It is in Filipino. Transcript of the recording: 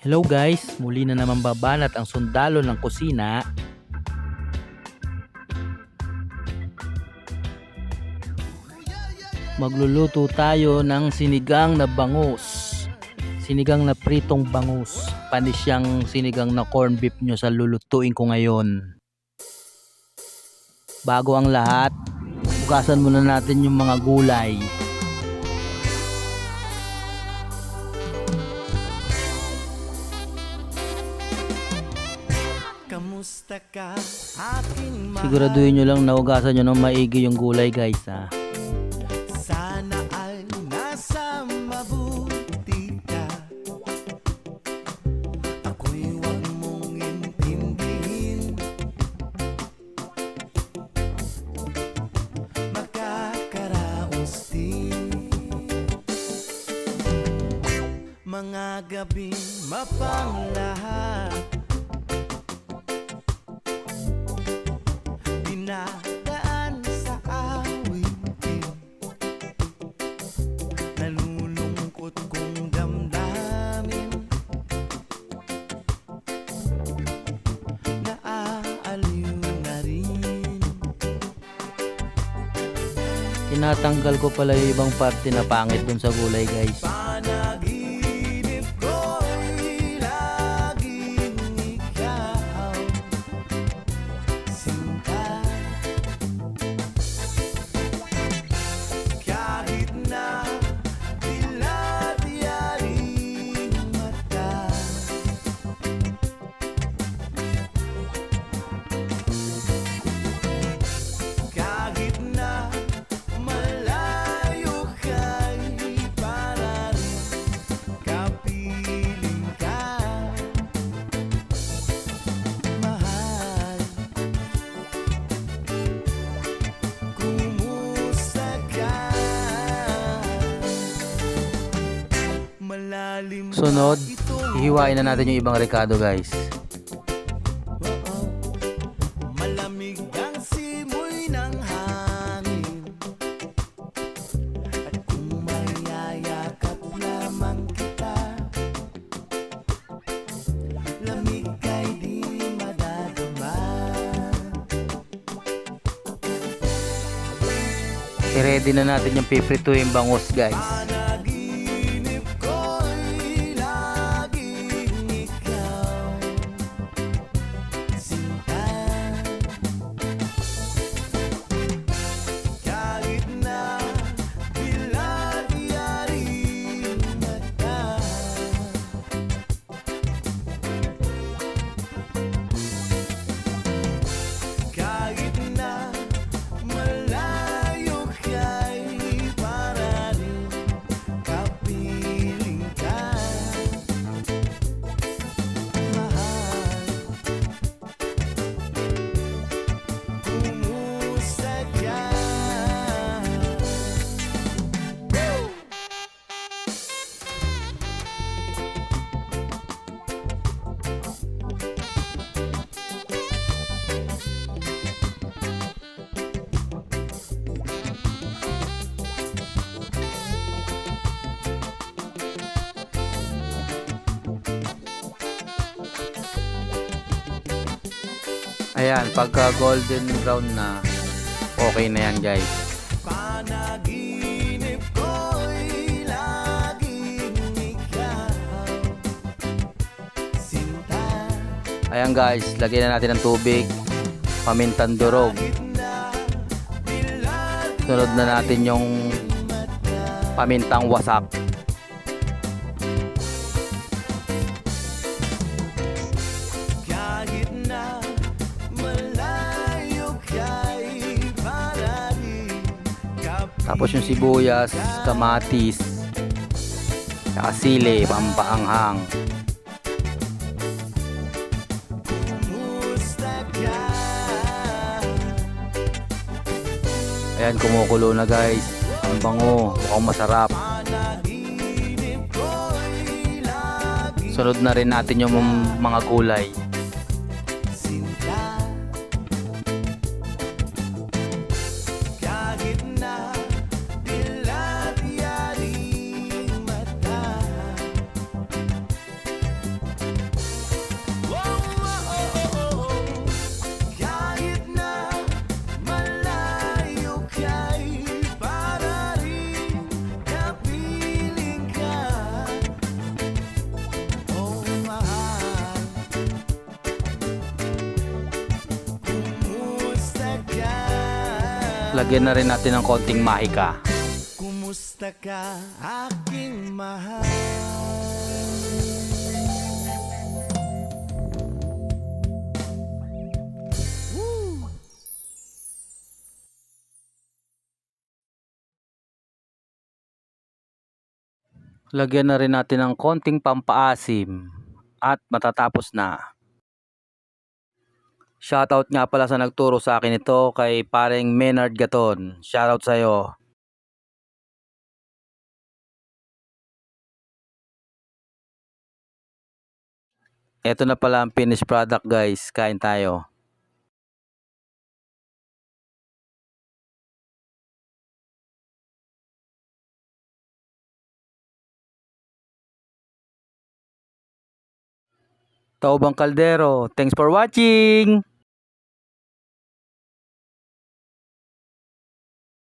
Hello guys, muli na naman babanat ang sundalo ng kusina. Magluluto tayo ng sinigang na bangus. Sinigang na pritong bangus. Panis siyang sinigang na corn beef nyo sa lulutuin ko ngayon. Bago ang lahat, hugasan muna natin yung mga gulay. Kamusta ka, aking mahal? Siguraduhin nyo lang na hugasan nyo ng maigi yung gulay guys ha. Sana ay nasa mabuti ka. Ako'y huwag mong intindihin. Makakaraos din mga gabing mapanglahat. Dinadaan sa awitin, nalulungkot kong damdamin, naaaliw na rin. Tinatanggal ko pala yung ibang parte na pangit dun sa gulay guys. Panaginip ko'y laging ikaw, sinta. Kahit na dilat yaring mata, kahit na malayo ka'y para rin kapiling ka, mahal. Kumusta ka? Malalim ba Sunod, itong hihiwain na natin yung ibang rekado guys. oo, malamig ang simoy ng hangin. At kung mayayakap lamang kita, lamig ay di madadama. I-ready na natin yung piprituhin bangus guys. Panaginip ko'y laging ikaw, sinta. Kahit na dilat yaring mata, kahit na malayo ka'y para rin kapiling ka, mahal. Kumusta ka? Ayan, pagka golden brown na, okay na yan guys. Panaginip ko'y laging ikaw, sinta. Ayan guys, lagyan na natin ng tubig, pamintang durog. Kahit na dilat Sunod na natin yung pamintang wasak. kahit na malayo ka'y para rin kapiling. Tapos yung sibuyas, kamatis, saka sili, pampaanghang. Kumusta ka? Ayan, kumukulo na guys. Ang bango, mukhang masarap. Panaginip ko'y laging Sunod na rin natin yung mga gulay. sinta. Kahit na dilat yaring mata, Lagyan na rin natin ng konting mahika. Kumusta ka aking mahal? Lagyan na rin natin ng konting pampaasim at matatapos na. Shoutout nga pala sa nagturo sa akin ito kay paring Menard Gaton. Shoutout sa'yo. Ito na pala ang finished product guys. Kain tayo. Taobang Caldero. Thanks for watching!